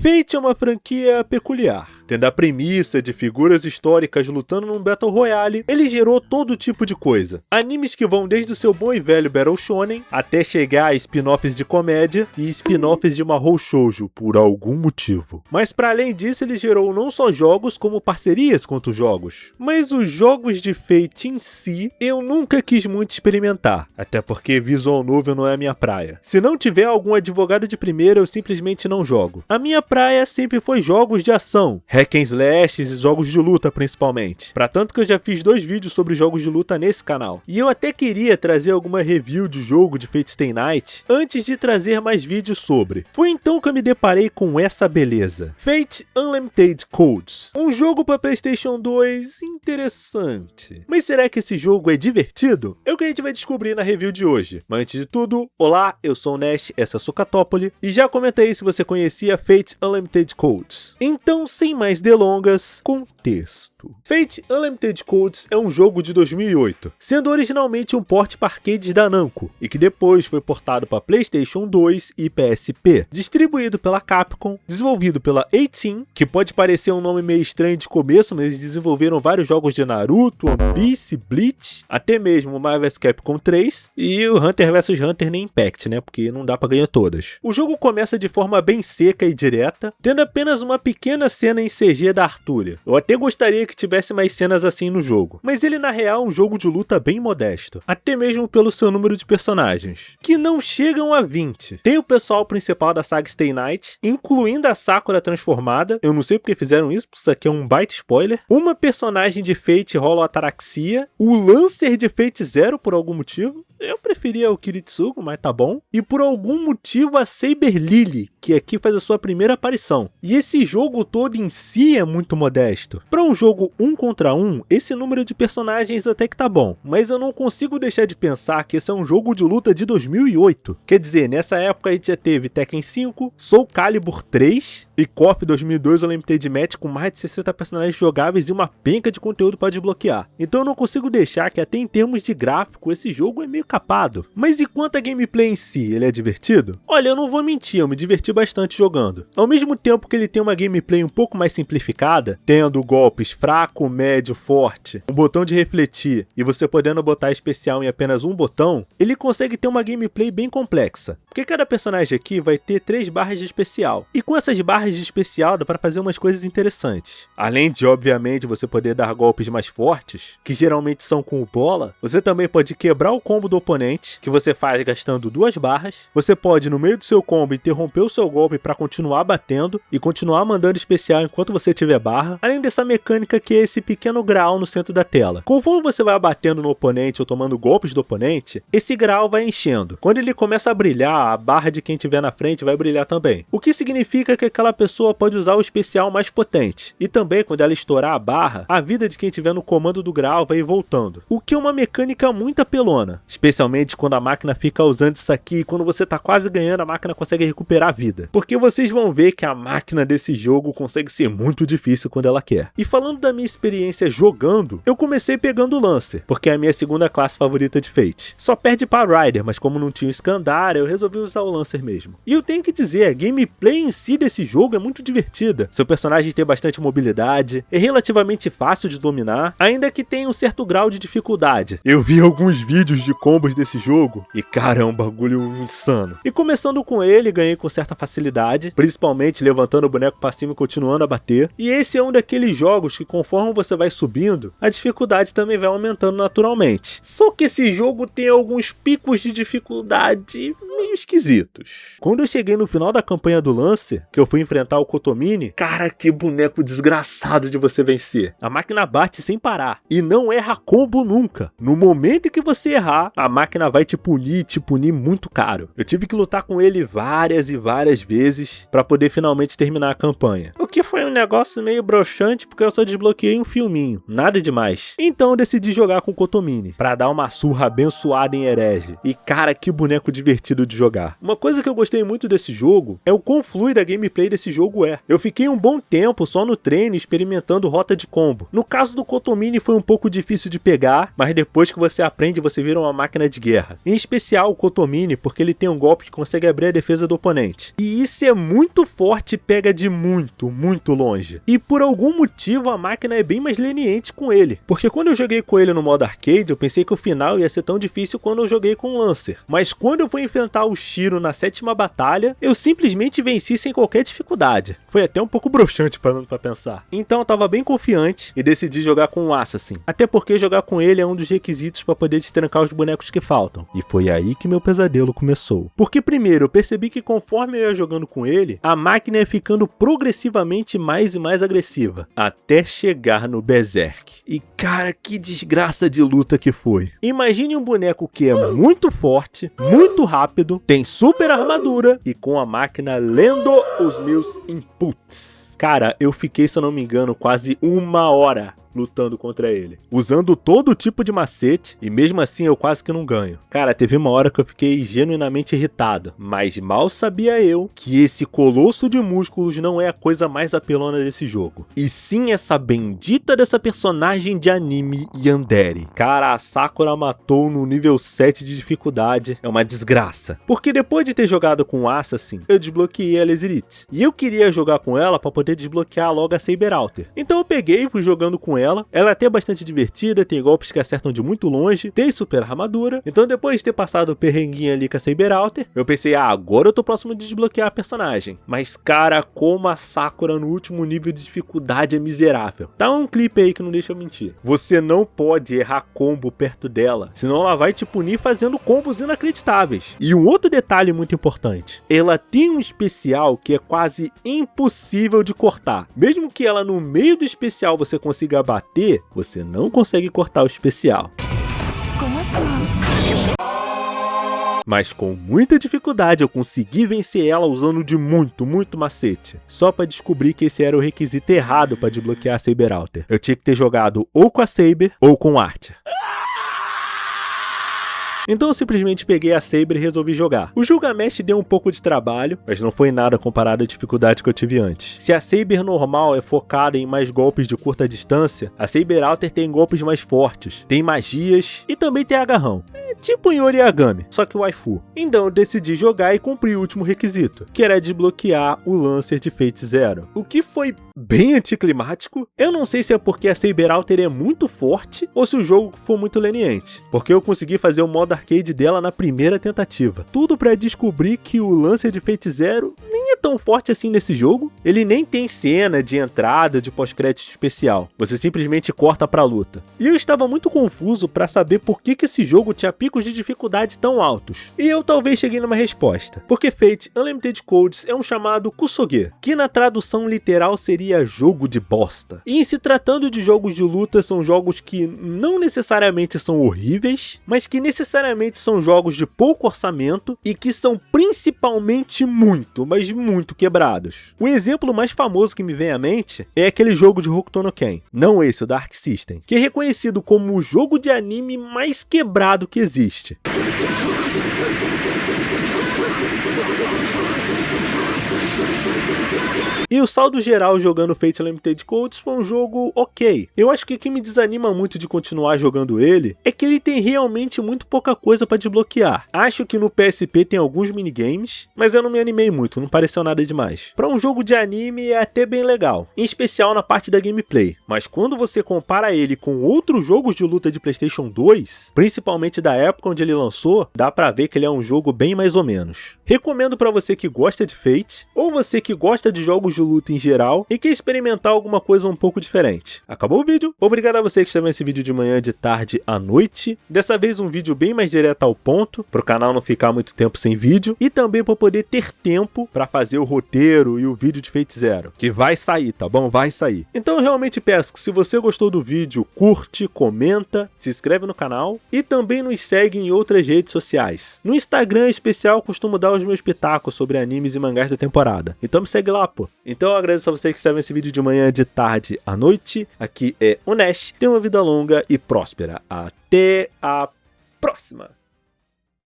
Fate é uma franquia peculiar. Tendo a premissa de figuras históricas lutando num Battle Royale, ele gerou todo tipo de coisa. Animes que vão desde o seu bom e velho Battle Shonen, até chegar a spin-offs de comédia e spin-offs de Mahou Shoujo, por algum motivo. Mas para além disso, ele gerou não só jogos, como parcerias com outros jogos. Mas os jogos de Fate em si, eu nunca quis muito experimentar, até porque visual novel não é a minha praia. Se não tiver algum advogado de primeira, eu simplesmente não jogo. A minha praia sempre foi jogos de ação, hack and slashes e jogos de luta principalmente. Pra tanto que eu já fiz 2 vídeos sobre jogos de luta nesse canal. E eu até queria trazer alguma review de jogo de Fate Stay Night antes de trazer mais vídeos sobre. Foi então que eu me deparei com essa beleza. Fate Unlimited Codes. Um jogo para PlayStation 2 interessante. Mas será que esse jogo é divertido? É o que a gente vai descobrir na review de hoje. Mas antes de tudo, olá, eu sou o Nash, essa é a Sucatópole, e já comenta aí se você conhecia Fate Unlimited Codes. Então, sem mais delongas, contexto. Fate Unlimited Codes é um jogo de 2008, sendo originalmente um port para arcades da Namco, e que depois foi portado para PlayStation 2 e PSP. Distribuído pela Capcom, desenvolvido pela 18, que pode parecer um nome meio estranho de começo, mas eles desenvolveram vários jogos de Naruto, One Piece, Bleach, até mesmo Marvel vs Capcom 3, e o Hunter vs Hunter nem Impact, né, porque não dá para ganhar todas. O jogo começa de forma bem seca e direta, tendo apenas uma pequena cena em CG da Arturia. Eu até gostaria que tivesse mais cenas assim no jogo, mas ele na real é um jogo de luta bem modesto, até mesmo pelo seu número de personagens, que não chegam a 20. Tem o pessoal principal da saga Stay Night, incluindo a Sakura transformada, eu não sei porque fizeram isso, porque isso aqui é um baita spoiler, uma personagem de Fate Holo Ataraxia, o Lancer de Fate Zero por algum motivo, eu preferia o Kiritsugu, mas tá bom. E por algum motivo a Saber Lily, que aqui faz a sua primeira aparição. E esse jogo todo em si é muito modesto. Para um jogo 1 contra 1, esse número de personagens até que tá bom. Mas eu não consigo deixar de pensar que esse é um jogo de luta de 2008. Quer dizer, nessa época a gente já teve Tekken 5, Soul Calibur 3 e KOF 2002 Unlimited Match com mais de 60 personagens jogáveis e uma penca de conteúdo para desbloquear. Então eu não consigo deixar que até em termos de gráfico esse jogo é meio capado. Mas e quanto a gameplay em si, ele é divertido? Olha, eu não vou mentir, eu me diverti bastante jogando. Ao mesmo tempo que ele tem uma gameplay um pouco mais simplificada, tendo golpes fraco, médio, forte, um botão de refletir e você podendo botar especial em apenas um botão, ele consegue ter uma gameplay bem complexa. Porque cada personagem aqui vai ter 3 barras de especial. E com essas barras de especial dá para fazer umas coisas interessantes. Além de, obviamente, você poder dar golpes mais fortes, que geralmente são com o bola, você também pode quebrar o combo do oponente, que você faz gastando 2 barras. Você pode, no meio do seu combo, interromper o seu golpe para continuar batendo e continuar mandando especial enquanto você tiver barra. Além dessa mecânica que é esse pequeno grau no centro da tela. Conforme você vai batendo no oponente ou tomando golpes do oponente, esse grau vai enchendo. Quando ele começa a brilhar, a barra de quem estiver na frente vai brilhar também. O que significa que aquela pessoa pode usar o especial mais potente. E também, quando ela estourar a barra, a vida de quem estiver no comando do grau vai ir voltando. O que é uma mecânica muito apelona. Especialmente quando a máquina fica usando isso aqui e quando você tá quase ganhando, a máquina consegue recuperar a vida. Porque vocês vão ver que a máquina desse jogo consegue ser muito difícil quando ela quer. E falando da minha experiência jogando, eu comecei pegando o Lancer, porque é a minha segunda classe favorita de Fate. Só perde para Rider, mas como não tinha o Skandara, eu resolvi usar o Lancer mesmo. E eu tenho que dizer, a gameplay em si desse jogo é muito divertida. Seu personagem tem bastante mobilidade, é relativamente fácil de dominar, ainda que tenha um certo grau de dificuldade. Eu vi alguns vídeos de combos desse jogo e cara, é um bagulho insano. E começando com ele, ganhei com certa facilidade, principalmente levantando o boneco pra cima e continuando a bater. E esse é um daqueles jogos que conforme você vai subindo, a dificuldade também vai aumentando naturalmente. Só que esse jogo tem alguns picos de dificuldade meio esquisitos. Quando eu cheguei no final da campanha do Lancer, que eu fui enfrentar o Kotomini, cara, que boneco desgraçado de você vencer. A máquina bate sem parar e não erra combo nunca. No momento em que você errar, a máquina vai te punir muito caro. Eu tive que lutar com ele várias e várias vezes para poder finalmente terminar a campanha. O que foi um negócio meio broxante porque eu só desbloqueei um filminho, nada demais. Então eu decidi jogar com o Kotomini para dar uma surra abençoada em herege. E cara, que boneco divertido de jogar. Uma coisa que eu gostei muito desse jogo é o quão fluida a gameplay desse desse jogo é. Eu fiquei um bom tempo só no treino experimentando rota de combo. No caso do Kotomini foi um pouco difícil de pegar, mas depois que você aprende você vira uma máquina de guerra. Em especial o Kotomini porque ele tem um golpe que consegue abrir a defesa do oponente. E isso é muito forte e pega de muito, muito longe. E por algum motivo a máquina é bem mais leniente com ele. Porque quando eu joguei com ele no modo arcade, eu pensei que o final ia ser tão difícil quando eu joguei com o Lancer. Mas quando eu fui enfrentar o Shiro na 7ª batalha, eu simplesmente venci sem qualquer dificuldade. Foi até um pouco broxante parando pra pensar. Então eu tava bem confiante e decidi jogar com o Assassin. Até porque jogar com ele é um dos requisitos para poder destrancar os bonecos que faltam. E foi aí que meu pesadelo começou. Porque primeiro eu percebi que conforme eu ia jogando com ele, a máquina ia ficando progressivamente mais e mais agressiva. Até chegar no Berserk. E cara, que desgraça de luta que foi. Imagine um boneco que é muito forte, muito rápido, tem super armadura e com a máquina lendo os meus inputs. Cara, eu fiquei, se eu não me engano, quase 1 hora lutando contra ele, usando todo tipo de macete, e mesmo assim eu quase que não ganho. Cara, teve uma hora que eu fiquei genuinamente irritado, mas mal sabia eu que esse colosso de músculos não é a coisa mais apelona desse jogo, e sim essa bendita dessa personagem de anime Yandere. Cara, a Sakura matou no nível 7 de dificuldade, é uma desgraça, porque depois de ter jogado com o Assassin, eu desbloqueei a Laserite, e eu queria jogar com ela para poder desbloquear logo a Saber Alter. Então eu peguei e fui jogando com ela é até bastante divertida, tem golpes que acertam de muito longe, tem super armadura. Então depois de ter passado o perrenguinho ali com a Saber Alter, eu pensei, agora eu tô próximo de desbloquear a personagem. Mas cara, como a Sakura no último nível de dificuldade é miserável. Tá um clipe aí que não deixa eu mentir. Você não pode errar combo perto dela, senão ela vai te punir fazendo combos inacreditáveis. E um outro detalhe muito importante, ela tem um especial que é quase impossível de cortar. Mesmo que ela no meio do especial você consiga bater, você não consegue cortar o especial. Mas com muita dificuldade eu consegui vencer ela usando de muito macete. Só pra descobrir que esse era o requisito errado pra desbloquear a Saber Alter. Eu tinha que ter jogado ou com a Saber ou com o Archer. Então eu simplesmente peguei a Saber e resolvi jogar. O Gilgamesh deu um pouco de trabalho, mas não foi nada comparado à dificuldade que eu tive antes. Se a Saber normal é focada em mais golpes de curta distância, a Saber Alter tem golpes mais fortes, tem magias e também tem agarrão. Tipo em Origami, só que waifu. Então eu decidi jogar e cumprir o último requisito, que era desbloquear o Lancer de Fate Zero. O que foi bem anticlimático. Eu não sei se é porque a Saber Alter é muito forte ou se o jogo foi muito leniente, porque eu consegui fazer o modo arcade dela na primeira tentativa. Tudo pra descobrir que o Lancer de Fate Zero nem é tão forte assim nesse jogo. Ele nem tem cena de entrada de pós-crédito especial. Você simplesmente corta pra luta. E eu estava muito confuso pra saber por que esse jogo tinha picos de dificuldade tão altos. E eu talvez cheguei numa resposta. Porque Fate Unlimited Codes é um chamado kusoge, que na tradução literal seria jogo de bosta. E em se tratando de jogos de luta, são jogos que não necessariamente são horríveis, mas que necessariamente são jogos de pouco orçamento e que são principalmente muito, mas muito quebrados. O exemplo mais famoso que me vem à mente é aquele jogo de Hokuto no Ken, não esse, o da Arc System, que é reconhecido como o jogo de anime mais quebrado que existe. E o saldo geral jogando Fate Unlimited Codes foi um jogo ok. Eu acho que o que me desanima muito de continuar jogando ele é que ele tem realmente muito pouca coisa para desbloquear. Acho que no PSP tem alguns minigames, mas eu não me animei muito, não pareceu nada demais. Para um jogo de anime é até bem legal, em especial na parte da gameplay. Mas quando você compara ele com outros jogos de luta de PlayStation 2, principalmente da época onde ele lançou, dá pra ver que ele é um jogo bem mais ou menos. Recomendo para você que gosta de Fate, ou você que gosta de jogos de luta em geral e quer experimentar alguma coisa um pouco diferente. Acabou o vídeo? Obrigado a você que está vendo esse vídeo de manhã, de tarde, à noite. Dessa vez um vídeo bem mais direto ao ponto, para o canal não ficar muito tempo sem vídeo e também para poder ter tempo para fazer o roteiro e o vídeo de Fate Zero, que vai sair, tá bom? Vai sair. Então eu realmente peço que se você gostou do vídeo, curte, comenta, se inscreve no canal e também nos segue em outras redes sociais. No Instagram em especial costumo dar os meus pitacos sobre animes e mangás da temporada. Então me segue lá, pô. Então eu agradeço a você que está vendo esse vídeo de manhã, de tarde, à noite. Aqui é o Nash. Tenha uma vida longa e próspera. Até a próxima!